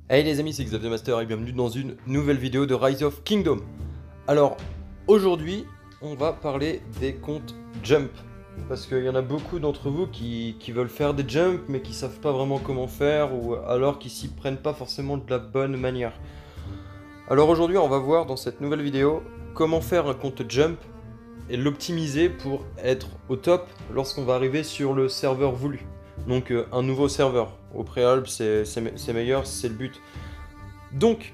Hey les amis, c'est Xavier Master et bienvenue dans une nouvelle vidéo de Rise of Kingdom. Alors, aujourd'hui, on va parler des comptes Jump. Parce qu'il y en a beaucoup d'entre vous qui veulent faire des jumps, mais qui savent pas vraiment comment faire, ou alors qui s'y prennent pas forcément de la bonne manière. Alors aujourd'hui, on va voir dans cette nouvelle vidéo comment faire un compte Jump et l'optimiser pour être au top lorsqu'on va arriver sur le serveur voulu. Donc un nouveau serveur. Au préalable, c'est meilleur, c'est le but. Donc,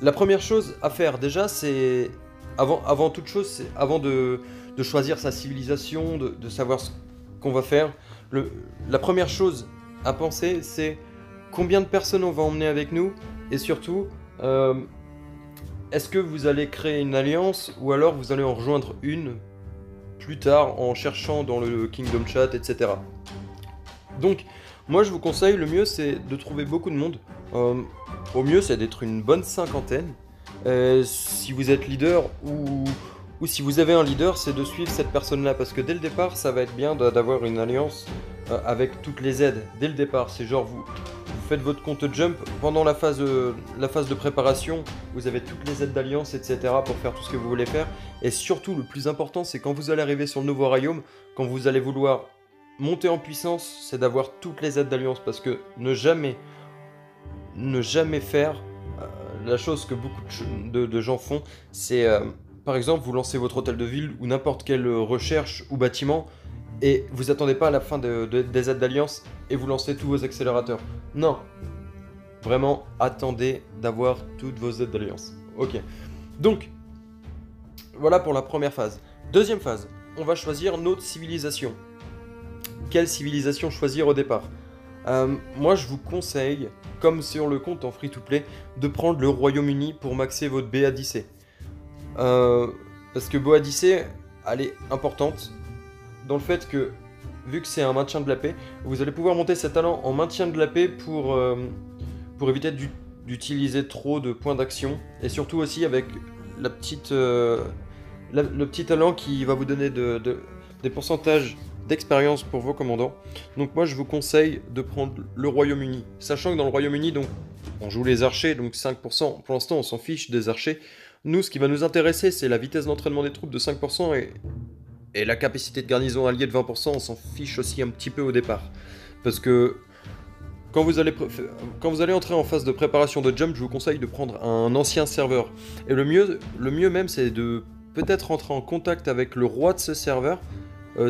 la première chose à faire déjà, c'est avant toute chose, c'est avant de choisir sa civilisation, de savoir ce qu'on va faire. La première chose à penser, c'est combien de personnes on va emmener avec nous et surtout, est-ce que vous allez créer une alliance ou alors vous allez en rejoindre une plus tard en cherchant dans le Kingdom Chat, etc. Donc, moi je vous conseille, le mieux c'est de trouver beaucoup de monde. Au mieux c'est d'être une bonne cinquantaine. Si vous êtes leader ou si vous avez un leader, c'est de suivre cette personne-là. Parce que dès le départ, ça va être bien d'avoir une alliance avec toutes les aides. Dès le départ, c'est genre vous faites votre compte jump. Pendant la phase de préparation, vous avez toutes les aides d'alliance, etc. pour faire tout ce que vous voulez faire. Et surtout, le plus important, c'est quand vous allez arriver sur le nouveau royaume, quand vous allez vouloir monter en puissance, c'est d'avoir toutes les aides d'alliance. Parce que ne jamais faire la chose que beaucoup de gens font, c'est par exemple vous lancez votre hôtel de ville ou n'importe quelle recherche ou bâtiment et vous attendez pas à la fin des aides d'alliance et vous lancez tous vos accélérateurs. Non, vraiment attendez d'avoir toutes vos aides d'alliance. Ok, donc voilà pour la première phase. Deuxième phase, on va choisir notre civilisation. Quelle civilisation choisir au départ? Moi je vous conseille, comme sur le compte en free-to-play, de prendre le Royaume-Uni pour maxer votre BADC. Parce que BADC, elle est importante dans le fait que, vu que c'est un maintien de la paix, vous allez pouvoir monter cet talent en maintien de la paix pour éviter d'utiliser trop de points d'action. Et surtout aussi avec la petite, le petit talent qui va vous donner des pourcentages d'expérience pour vos commandants. Donc moi je vous conseille de prendre le Royaume-Uni. Sachant que dans le Royaume-Uni, donc on joue les archers, donc 5%. Pour l'instant on s'en fiche des archers. Nous, ce qui va nous intéresser, c'est la vitesse d'entraînement des troupes de 5% et la capacité de garnison alliée de 20%. On s'en fiche aussi un petit peu au départ. Parce que quand vous allez entrer en phase de préparation de jump, je vous conseille de prendre un ancien serveur. Et le mieux même, c'est de peut-être entrer en contact avec le roi de ce serveur.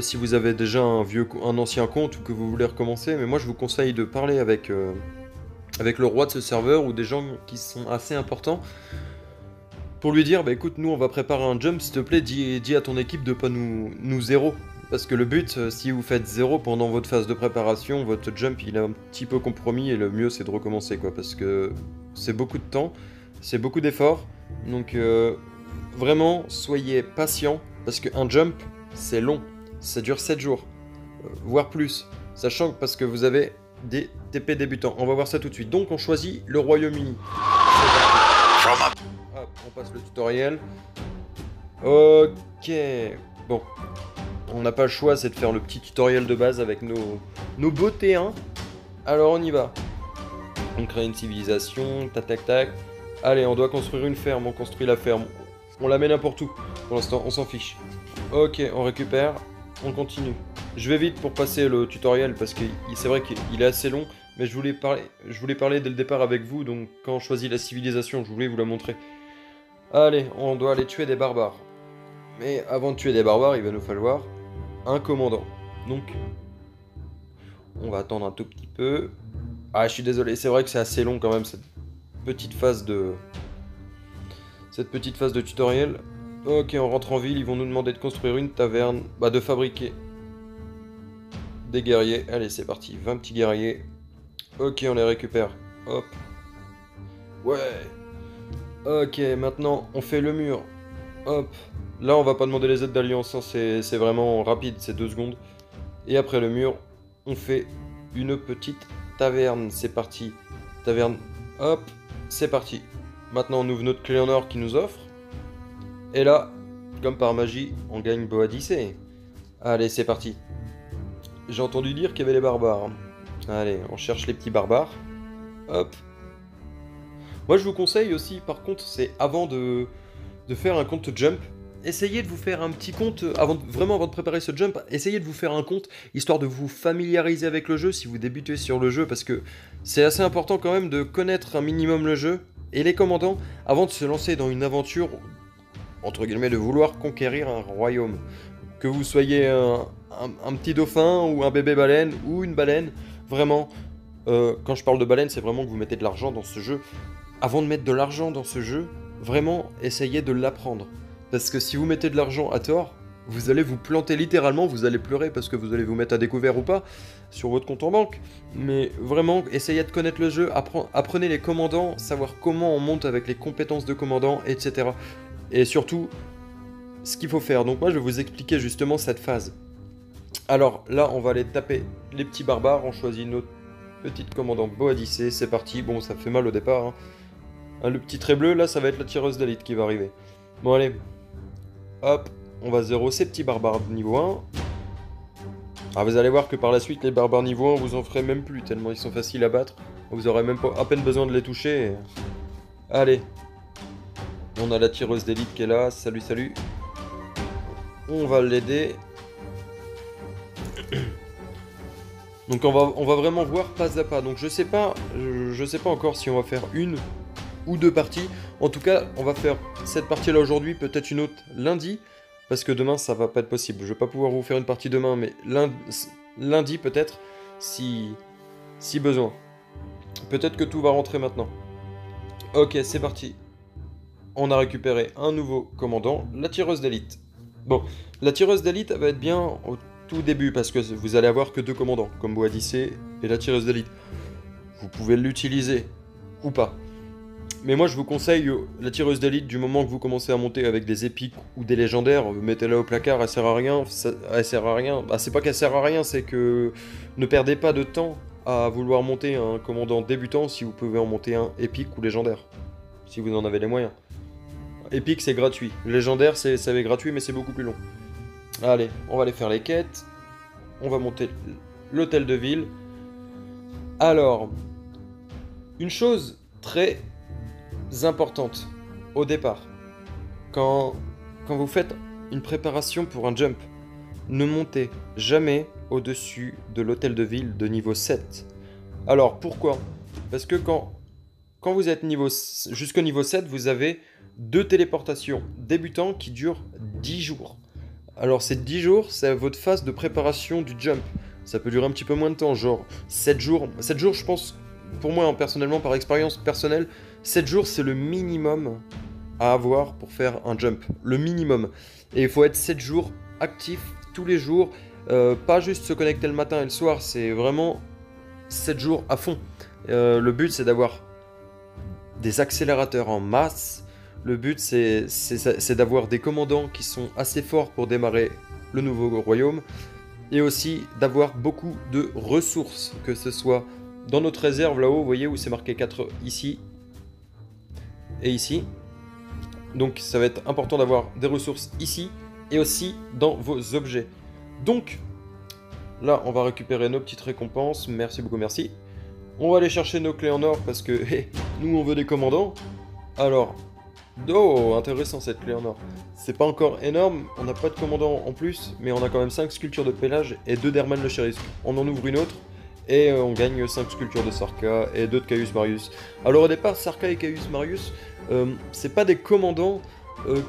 Si vous avez déjà un ancien compte ou que vous voulez recommencer, mais moi je vous conseille de parler avec le roi de ce serveur ou des gens qui sont assez importants pour lui dire, bah écoute, nous on va préparer un jump, s'il te plaît, dis à ton équipe de pas nous zéro. Parce que le but, si vous faites 0 pendant votre phase de préparation, votre jump il est un petit peu compromis et le mieux c'est de recommencer quoi. Parce que c'est beaucoup de temps, c'est beaucoup d'efforts, donc vraiment soyez patient parce qu'un jump c'est long. Ça dure 7 jours, voire plus, sachant que parce que vous avez des TP débutants. On va voir ça tout de suite. Donc on choisit le Royaume-Uni. Hop, on passe le tutoriel. Ok, bon. On n'a pas le choix, c'est de faire le petit tutoriel de base avec nos beaux T1. Alors on y va. On crée une civilisation, tac tac tac. Allez, on doit construire une ferme, on construit la ferme. On la met n'importe où. Pour l'instant, on s'en fiche. Ok, on récupère. On continue. Je vais vite pour passer le tutoriel parce que c'est vrai qu'il est assez long, mais je voulais parler dès le départ avec vous, donc quand on choisit la civilisation, je voulais vous la montrer. Allez, on doit aller tuer des barbares. Mais avant de tuer des barbares, il va nous falloir un commandant. Donc, on va attendre un tout petit peu. Ah, je suis désolé, c'est vrai que c'est assez long quand même cette petite phase de tutoriel. Ok, on rentre en ville, ils vont nous demander de construire une taverne, de fabriquer des guerriers. Allez, c'est parti, 20 petits guerriers. Ok, on les récupère. Hop. Ouais. Ok, maintenant, on fait le mur. Hop. Là, on va pas demander les aides d'alliance, hein, c'est vraiment rapide, c'est 2 secondes. Et après le mur, on fait une petite taverne. C'est parti. Taverne. Hop. C'est parti. Maintenant, on ouvre notre clé en or qui nous offre. Et là, comme par magie, on gagne Boadicée. Allez, c'est parti. J'ai entendu dire qu'il y avait les barbares. Allez, on cherche les petits barbares. Hop. Moi je vous conseille aussi, par contre, c'est avant de faire un compte jump, essayez de vous faire un petit compte, vraiment avant de préparer ce jump, essayez de vous faire un compte, histoire de vous familiariser avec le jeu si vous débutez sur le jeu, parce que c'est assez important quand même de connaître un minimum le jeu et les commandants avant de se lancer dans une aventure, entre guillemets, de vouloir conquérir un royaume. Que vous soyez un petit dauphin ou un bébé baleine ou une baleine, vraiment, quand je parle de baleine, c'est vraiment que vous mettez de l'argent dans ce jeu. Avant de mettre de l'argent dans ce jeu, vraiment, essayez de l'apprendre. Parce que si vous mettez de l'argent à tort, vous allez vous planter littéralement, vous allez pleurer parce que vous allez vous mettre à découvert ou pas sur votre compte en banque. Mais vraiment, essayez de connaître le jeu, apprenez les commandants, savoir comment on monte avec les compétences de commandant, etc. Et surtout, ce qu'il faut faire. Donc moi, je vais vous expliquer justement cette phase. Alors là, on va aller taper les petits barbares, on choisit notre petite commandant Boadicée, c'est parti. Bon, ça fait mal au départ, hein. Le petit trait bleu, là, ça va être la tireuse d'élite qui va arriver. Bon, allez. Hop, on va zéro ces petits barbares de niveau 1. Ah, vous allez voir que par la suite, les barbares niveau 1, vous en ferez même plus, tellement ils sont faciles à battre. Vous aurez même pas à peine besoin de les toucher. Et... Allez. On a la tireuse d'élite qui est là. Salut, salut. On va l'aider. Donc on va vraiment voir pas à pas. Donc je sais pas encore si on va faire une ou deux parties. En tout cas, on va faire cette partie là aujourd'hui, peut-être une autre lundi, parce que demain ça va pas être possible. Je vais pas pouvoir vous faire une partie demain, mais lundi peut-être, si besoin. Peut-être que tout va rentrer maintenant. Ok, c'est parti. On a récupéré un nouveau commandant, la tireuse d'élite. Bon, la tireuse d'élite va être bien au tout début, parce que vous allez avoir que deux commandants, comme Boadicée et la tireuse d'élite. Vous pouvez l'utiliser, ou pas. Mais moi je vous conseille la tireuse d'élite du moment que vous commencez à monter avec des épiques ou des légendaires, mettez-la au placard, elle sert à rien. Elle sert à rien. Bah c'est pas qu'elle sert à rien, c'est que ne perdez pas de temps à vouloir monter un commandant débutant si vous pouvez en monter un épique ou légendaire. Si vous en avez les moyens. Épique c'est gratuit. Légendaire c'est gratuit mais c'est beaucoup plus long. Allez, on va aller faire les quêtes. On va monter l'hôtel de ville. Alors, une chose très importante au départ, quand vous faites une préparation pour un jump, ne montez jamais au-dessus de l'hôtel de ville de niveau 7. Alors, pourquoi? Parce que quand vous êtes jusqu'au niveau 7, vous avez 2 téléportations débutants qui durent 10 jours. Alors ces 10 jours, c'est votre phase de préparation du jump. Ça peut durer un petit peu moins de temps, genre 7 jours. 7 jours, je pense, pour moi, personnellement, par expérience personnelle, 7 jours, c'est le minimum à avoir pour faire un jump. Le minimum. Et il faut être 7 jours actifs tous les jours. Pas juste se connecter le matin et le soir, c'est vraiment 7 jours à fond. Le but, c'est d'avoir des accélérateurs en masse. Le but, c'est d'avoir des commandants qui sont assez forts pour démarrer le nouveau royaume. Et aussi d'avoir beaucoup de ressources, que ce soit dans notre réserve là-haut, vous voyez où c'est marqué 4 ici et ici. Donc ça va être important d'avoir des ressources ici et aussi dans vos objets. Donc là, on va récupérer nos petites récompenses. Merci beaucoup, merci. On va aller chercher nos clés en or parce que nous, on veut des commandants. Alors... Oh, intéressant cette clé en or. C'est pas encore énorme, on n'a pas de commandant en plus, mais on a quand même 5 sculptures de Pélage et 2 d'Herman le Chérisque. On en ouvre une autre, et on gagne 5 sculptures de Sarka et 2 de Caius Marius. Alors au départ, Sarka et Caius Marius, c'est pas des commandants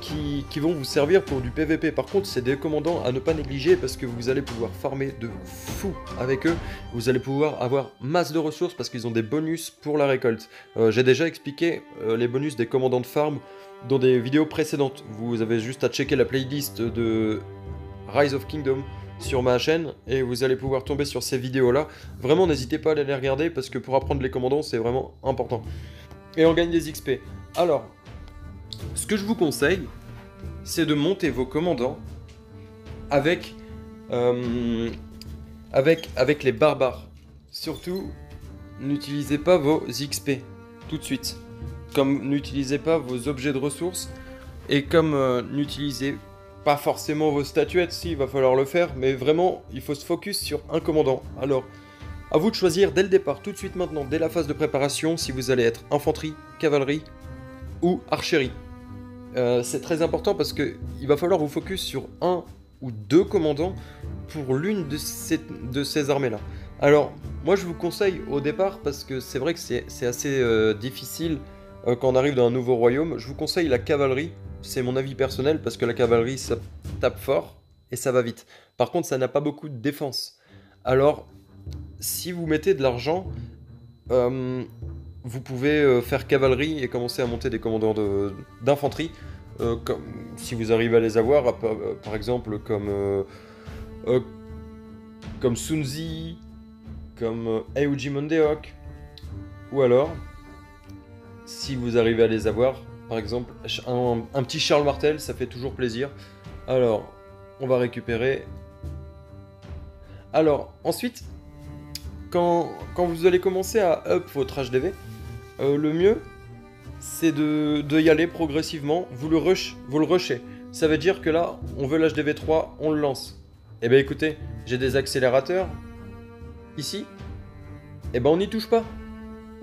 qui vont vous servir pour du PVP. Par contre, c'est des commandants à ne pas négliger parce que vous allez pouvoir farmer de fou avec eux. Vous allez pouvoir avoir masse de ressources parce qu'ils ont des bonus pour la récolte. J'ai déjà expliqué les bonus des commandants de farm dans des vidéos précédentes. Vous avez juste à checker la playlist de Rise of Kingdom sur ma chaîne et vous allez pouvoir tomber sur ces vidéos là. Vraiment n'hésitez pas à aller les regarder parce que pour apprendre les commandants c'est vraiment important. Et on gagne des XP. Alors, ce que je vous conseille, c'est de monter vos commandants avec les barbares. Surtout, n'utilisez pas vos XP tout de suite. Comme n'utilisez pas vos objets de ressources. Et comme n'utilisez pas forcément vos statuettes, si, il va falloir le faire. Mais vraiment, il faut se focus sur un commandant. Alors, À vous de choisir dès le départ, tout de suite maintenant, dès la phase de préparation, si vous allez être infanterie, cavalerie ou archerie. C'est très important parce que il va falloir vous focus sur un ou deux commandants pour l'une de ces armées-là. Alors, moi je vous conseille au départ, parce que c'est vrai que c'est assez difficile quand on arrive dans un nouveau royaume, je vous conseille la cavalerie, c'est mon avis personnel, parce que la cavalerie ça tape fort et ça va vite. Par contre, ça n'a pas beaucoup de défense. Alors, si vous mettez de l'argent, vous pouvez faire cavalerie et commencer à monter des commandants d'infanterie, si vous arrivez à les avoir, par exemple comme Sun Tzu, comme Eoji Mondeok, ou alors, si vous arrivez à les avoir, par exemple, un petit Charles Martel, ça fait toujours plaisir. Alors, on va récupérer. Alors, ensuite, quand vous allez commencer à up votre HDV, le mieux, c'est de y aller progressivement. Vous le rushez. Ça veut dire que là, on veut l'HDV 3, on le lance. Eh ben écoutez, j'ai des accélérateurs ici. Eh ben on n'y touche pas.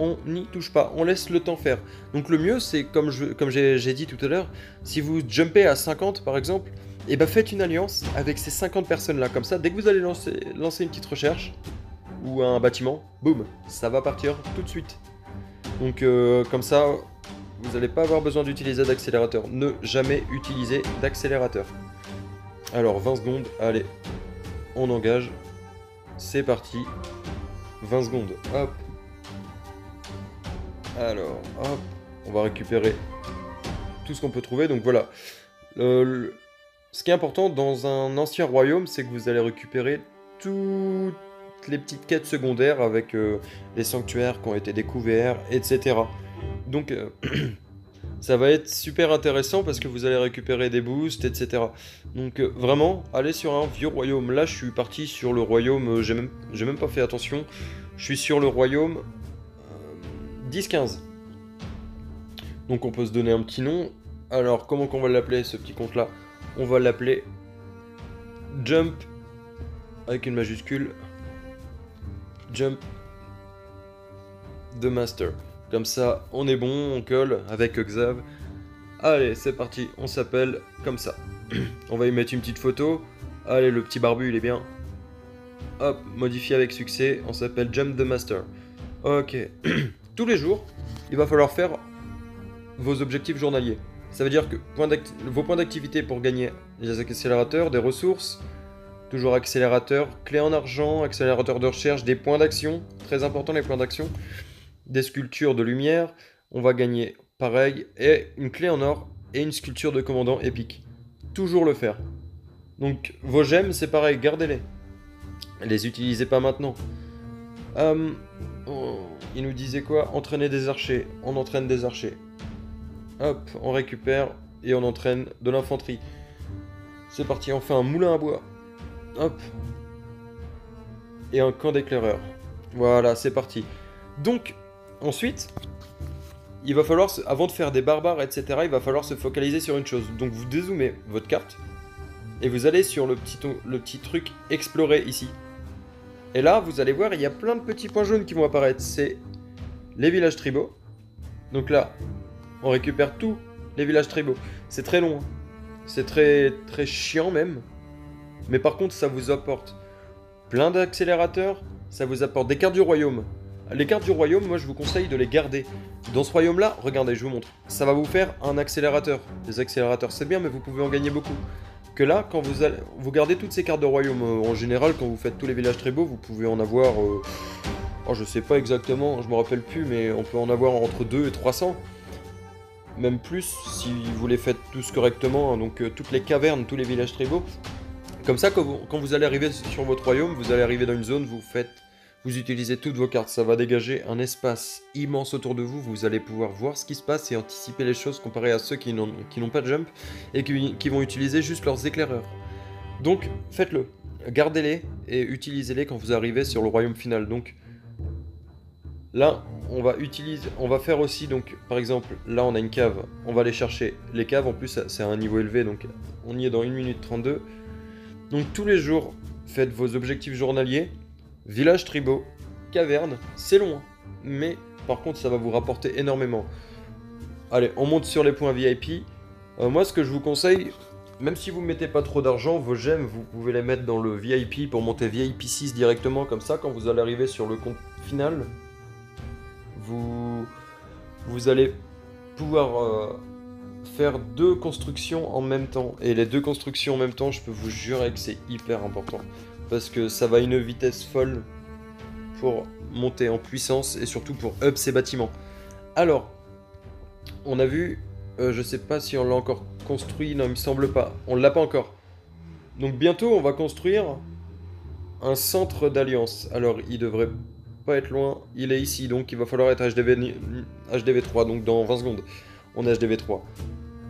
On n'y touche pas, on laisse le temps faire. Donc le mieux, c'est comme j'ai dit tout à l'heure, si vous jumpez à 50 par exemple, et ben faites une alliance avec ces 50 personnes là, comme ça, dès que vous allez lancer une petite recherche, ou un bâtiment, boum, ça va partir tout de suite. Donc comme ça, vous n'allez pas avoir besoin d'utiliser d'accélérateur. Ne jamais utiliser d'accélérateur. Alors 20 secondes, allez, on engage, c'est parti, 20 secondes, hop. Alors, hop, on va récupérer tout ce qu'on peut trouver. Donc voilà. Ce qui est important dans un ancien royaume, c'est que vous allez récupérer toutes les petites quêtes secondaires avec les sanctuaires qui ont été découverts, etc. Donc ça va être super intéressant parce que vous allez récupérer des boosts, etc. Donc vraiment, allez sur un vieux royaume. Là, je suis parti sur le royaume, j'ai même pas fait attention. Je suis sur le royaume 10-15. Donc on peut se donner un petit nom. Alors comment qu'on va l'appeler ce petit compte là? On va l'appeler Jump avec une majuscule. Jump the Master. Comme ça on est bon, on colle avec Xav. Allez c'est parti, on s'appelle comme ça. On va y mettre une petite photo. Allez le petit barbu il est bien. Hop, modifié avec succès, on s'appelle Jump the Master. Ok. Tous les jours, il va falloir faire vos objectifs journaliers. Ça veut dire que vos points d'activité pour gagner des accélérateurs, des ressources, toujours accélérateur, clé en argent, accélérateur de recherche, des points d'action, très important les points d'action, des sculptures de lumière, on va gagner pareil, et une clé en or et une sculpture de commandant épique. Toujours le faire. Donc vos gemmes, c'est pareil, gardez-les. Les utilisez pas maintenant. Il nous disait quoi? Entraîner des archers. On entraîne des archers. Hop, on récupère et on entraîne de l'infanterie. C'est parti, on fait un moulin à bois. Hop. Et un camp d'éclaireurs. Voilà, c'est parti. Donc, ensuite, il va falloir, avant de faire des barbares, etc., il va falloir se focaliser sur une chose. Donc vous dézoomez votre carte et vous allez sur le petit truc explorer ici. Et là, vous allez voir, il y a plein de petits points jaunes qui vont apparaître. C'est les villages tribaux. Donc là, on récupère tous les villages tribaux. C'est très long. Hein. C'est très, très chiant même. Mais par contre, ça vous apporte plein d'accélérateurs. Ça vous apporte des cartes du royaume. Les cartes du royaume, moi, je vous conseille de les garder. Dans ce royaume-là, regardez, je vous montre. Ça va vous faire un accélérateur. Les accélérateurs, c'est bien, mais vous pouvez en gagner beaucoup. Que là, quand vous gardez toutes ces cartes de royaume, en général, quand vous faites tous les villages tribaux, vous pouvez en avoir... oh, je sais pas exactement, je me rappelle plus, mais on peut en avoir entre 2 et 300. Même plus, si vous les faites tous correctement, hein, donc toutes les cavernes, tous les villages tribaux. Comme ça, quand vous allez arriver sur votre royaume, vous allez arriver dans une zone, vous utilisez toutes vos cartes, ça va dégager un espace immense autour de vous, vous allez pouvoir voir ce qui se passe et anticiper les choses comparé à ceux qui n'ont pas de jump et qui vont utiliser juste leurs éclaireurs. Donc faites-le, gardez-les et utilisez-les quand vous arrivez sur le royaume final. Donc là, on va faire aussi, donc par exemple, là on a une cave, on va aller chercher les caves, en plus c'est à un niveau élevé, donc on y est dans 1 minute 32. Donc tous les jours, faites vos objectifs journaliers. Villages tribaux, caverne. C'est long, hein, mais par contre ça va vous rapporter énormément. Allez, on monte sur les points VIP. Moi ce que je vous conseille, même si vous mettez pas trop d'argent, vos gemmes vous pouvez les mettre dans le VIP pour monter VIP 6 directement, comme ça quand vous allez arriver sur le compte final, vous allez pouvoir faire 2 constructions en même temps. Et les 2 constructions en même temps, je peux vous jurer que c'est hyper important. Parce que ça va à une vitesse folle pour monter en puissance et surtout pour up ces bâtiments. Alors, on a vu, je sais pas si on l'a encore construit, non il me semble pas, on l'a pas encore. Donc bientôt on va construire un centre d'alliance. Alors il devrait pas être loin, il est ici, donc il va falloir être HDV 3, donc dans 20 secondes, on est HDV 3.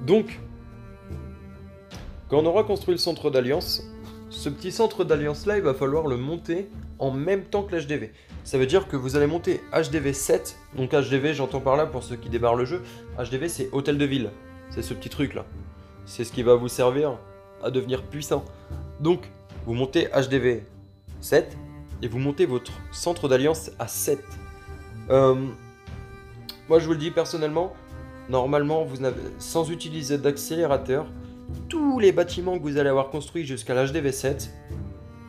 Donc, quand on aura construit le centre d'alliance, ce petit centre d'alliance là, il va falloir le monter en même temps que l'HDV. Ça veut dire que vous allez monter HDV 7, donc HDV j'entends par là pour ceux qui débarrent le jeu, HDV c'est hôtel de ville, c'est ce petit truc là. C'est ce qui va vous servir à devenir puissant. Donc, vous montez HDV 7 et vous montez votre centre d'alliance à 7. Moi je vous le dis personnellement, normalement vous n'avez, sans utiliser d'accélérateur, tous les bâtiments que vous allez avoir construits jusqu'à l'HDV 7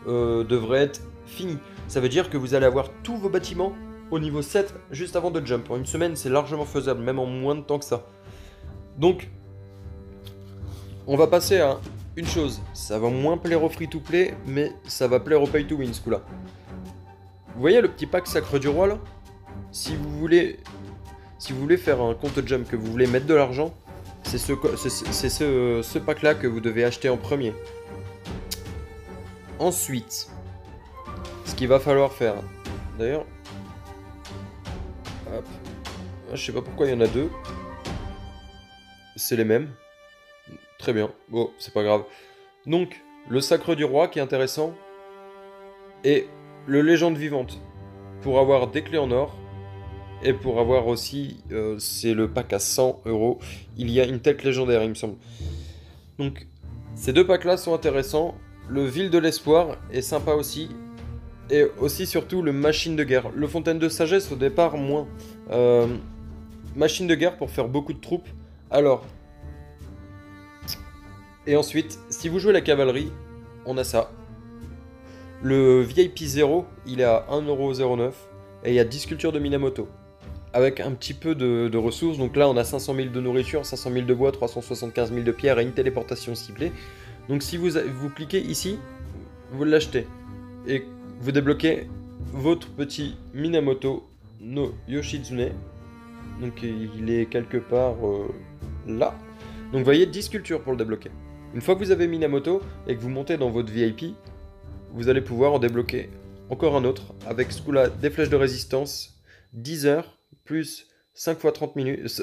devraient être finis. Ça veut dire que vous allez avoir tous vos bâtiments au niveau 7 juste avant de jump. En une semaine c'est largement faisable, même en moins de temps que ça. Donc, on va passer à une chose. Ça va moins plaire au free-to-play, mais ça va plaire au pay-to-win ce coup-là. Vous voyez le petit pack Sacre du Roi là? Si vous voulez faire un compte jump, que vous voulez mettre de l'argent, c'est ce pack là que vous devez acheter en premier. Ensuite, ce qu'il va falloir faire, d'ailleurs, hop, je sais pas pourquoi il y en a 2, c'est les mêmes, très bien, bon c'est pas grave. Donc le Sacre du Roi qui est intéressant, et le Légende Vivante, pour avoir des clés en or. Et pour avoir aussi, c'est le pack à 100 €, il y a une tête légendaire, il me semble. Donc, ces 2 packs-là sont intéressants. Le Ville de l'Espoir est sympa aussi. Et aussi, surtout, le Machine de Guerre. Le Fontaine de Sagesse, au départ, moins. Machine de Guerre pour faire beaucoup de troupes. Alors. Et ensuite, si vous jouez la cavalerie, on a ça. Le VIP 0, il est à 1,09 €. Et il y a 10 sculptures de Minamoto. Avec un petit peu de ressources, donc là on a 500 000 de nourriture, 500 000 de bois, 375 000 de pierre et une téléportation ciblée. Donc si vous cliquez ici, vous l'achetez. Et vous débloquez votre petit Minamoto no Yoshizune. Donc il est quelque part là. Donc vous voyez 10 sculptures pour le débloquer. Une fois que vous avez Minamoto et que vous montez dans votre VIP, vous allez pouvoir en débloquer encore un autre avec ce coup-là des flèches de résistance, 10 heures. Plus 5 x 30 minutes,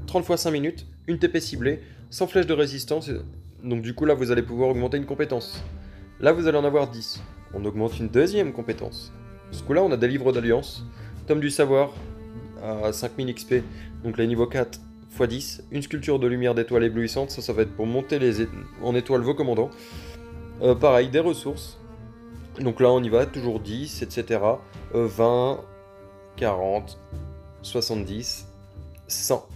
30 x 5 minutes, une TP ciblée, sans flèche de résistance, donc du coup là vous allez pouvoir augmenter une compétence. Là vous allez en avoir 10, on augmente une deuxième compétence. Ce coup là on a des livres d'alliance, tome du savoir à 5000 XP, donc les niveaux 4 x 10, une sculpture de lumière d'étoiles éblouissantes, ça va être pour monter en étoiles vos commandants. Pareil, des ressources, donc là on y va, toujours 10, etc. 20, 40, 70, 100,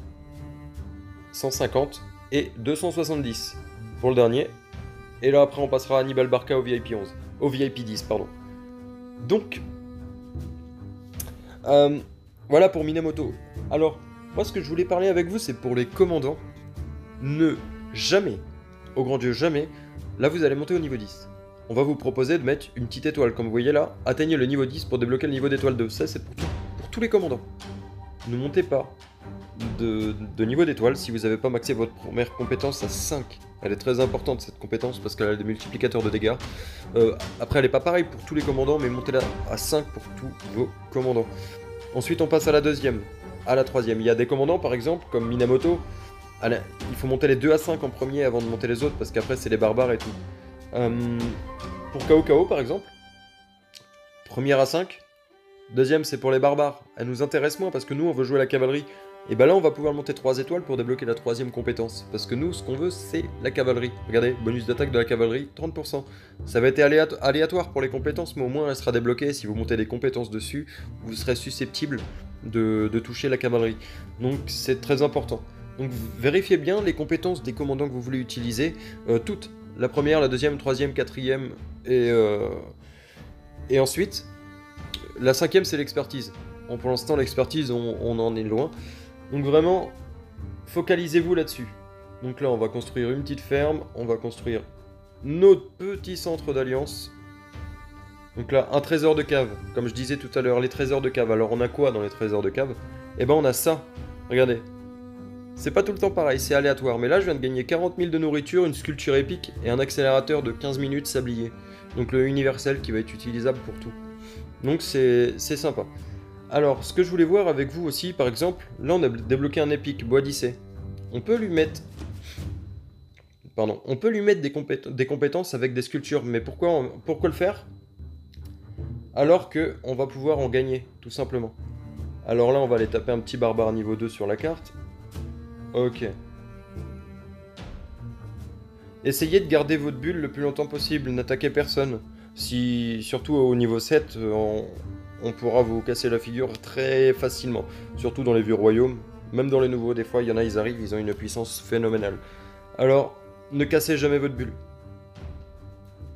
150 et 270 pour le dernier. Et là après on passera à Hannibal Barca au VIP 11, au VIP 10 pardon. Donc voilà pour Minamoto. Alors moi ce que je voulais parler avec vous c'est pour les commandants. Ne jamais, au grand Dieu jamais, là vous allez monter au niveau 10. On va vous proposer de mettre une petite étoile comme vous voyez là. Atteignez le niveau 10 pour débloquer le niveau d'étoile 2. Ça c'est pour tous les commandants. Ne montez pas de niveau d'étoile si vous n'avez pas maxé votre première compétence à 5. Elle est très importante cette compétence parce qu'elle a des multiplicateurs de dégâts. Après elle n'est pas pareille pour tous les commandants mais montez-la à 5 pour tous vos commandants. Ensuite on passe à la deuxième, à la troisième. Il y a des commandants par exemple comme Minamoto. Il faut monter les 2 à 5 en premier avant de monter les autres parce qu'après c'est les barbares et tout. Pour Kao par exemple, première à 5. Deuxième, c'est pour les barbares. Elle nous intéresse moins parce que nous, on veut jouer la cavalerie. Et bah là on va pouvoir monter 3 étoiles pour débloquer la 3e compétence. Parce que nous ce qu'on veut c'est la cavalerie. Regardez, bonus d'attaque de la cavalerie, 30%. Ça va être aléatoire pour les compétences, mais au moins elle sera débloquée. Si vous montez des compétences dessus, vous serez susceptible de toucher la cavalerie. Donc c'est très important. Donc vérifiez bien les compétences des commandants que vous voulez utiliser, toutes. La première, la deuxième, troisième, quatrième, et ensuite, la 5e c'est l'expertise. Bon, pour l'instant l'expertise on en est loin. Donc vraiment, focalisez-vous là-dessus. Donc là on va construire une petite ferme, on va construire notre petit centre d'alliance. Donc là, un trésor de cave, comme je disais tout à l'heure, les trésors de cave. Alors on a quoi dans les trésors de cave? Eh ben on a ça, regardez. C'est pas tout le temps pareil, c'est aléatoire, mais là je viens de gagner 40 000 de nourriture, une sculpture épique et un accélérateur de 15 minutes sablier. Donc le universel qui va être utilisable pour tout. Donc c'est sympa. Alors, ce que je voulais voir avec vous aussi, par exemple, là on a débloqué un épique, bois d'Issée. On peut lui mettre... Pardon, on peut lui mettre des compétences avec des sculptures, mais pourquoi le faire? Alors que on va pouvoir en gagner, tout simplement. Alors là on va aller taper un petit barbare niveau 2 sur la carte. Ok. Essayez de garder votre bulle le plus longtemps possible, n'attaquez personne. Surtout au niveau 7, on pourra vous casser la figure très facilement. Surtout dans les vieux royaumes. Même dans les nouveaux, des fois, il y en a, ils arrivent, ils ont une puissance phénoménale. Alors, ne cassez jamais votre bulle.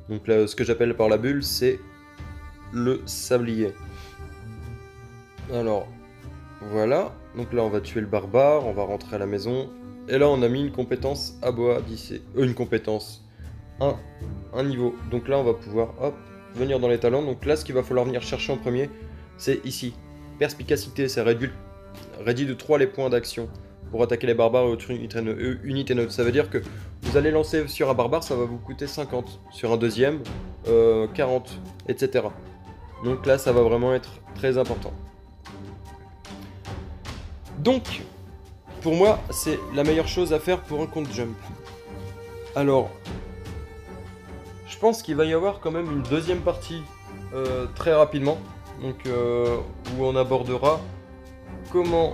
Donc là, ce que j'appelle par la bulle, c'est le sablier. Alors, voilà. Donc là, on va tuer le barbare, on va rentrer à la maison. Et là, on a mis une compétence à bois d'Issée. Une compétence. Un niveau. Donc là, on va pouvoir, hop, venir dans les talents. Donc là, ce qu'il va falloir venir chercher en premier, c'est ici. Perspicacité, ça réduit de 3 les points d'action pour attaquer les barbares et autres unités neutres. Ça veut dire que vous allez lancer sur un barbare, ça va vous coûter 50. Sur un deuxième, 40, etc. Donc là, ça va vraiment être très important. Donc, pour moi, c'est la meilleure chose à faire pour un compte jump. Alors, je pense qu'il va y avoir quand même une deuxième partie très rapidement. Donc, où on abordera comment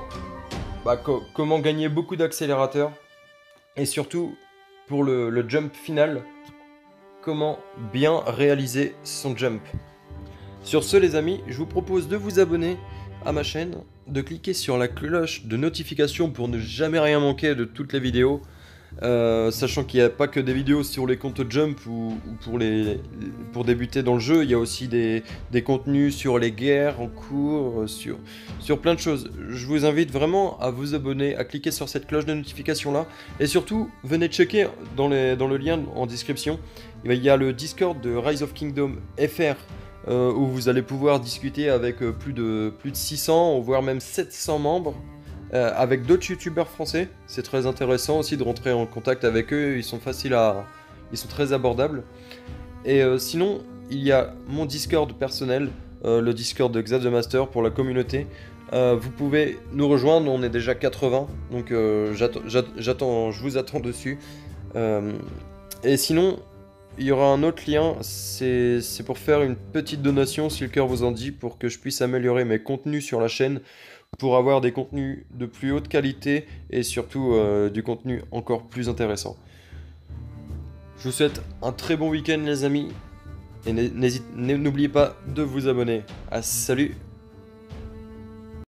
gagner beaucoup d'accélérateurs. Et surtout, pour le jump final, comment bien réaliser son jump. Sur ce les amis, je vous propose de vous abonner à ma chaîne, de cliquer sur la cloche de notification pour ne jamais rien manquer de toutes les vidéos, sachant qu'il n'y a pas que des vidéos sur les comptes jump ou pour débuter dans le jeu, il y a aussi des contenus sur les guerres en cours, sur plein de choses. Je vous invite vraiment à vous abonner, à cliquer sur cette cloche de notification là, et surtout venez checker dans le lien en description, il y a le Discord de Rise of Kingdom FR, où vous allez pouvoir discuter avec plus de 600, voire même 700 membres, avec d'autres youtubeurs français. C'est très intéressant aussi de rentrer en contact avec eux, ils sont très abordables. Et sinon, il y a mon Discord personnel, le Discord de Xav the Master pour la communauté. Vous pouvez nous rejoindre, on est déjà 80, donc je vous attends dessus. Et sinon, il y aura un autre lien, c'est pour faire une petite donation si le cœur vous en dit, pour que je puisse améliorer mes contenus sur la chaîne, pour avoir des contenus de plus haute qualité et surtout du contenu encore plus intéressant. Je vous souhaite un très bon week-end les amis, et n'oubliez pas de vous abonner. Salut!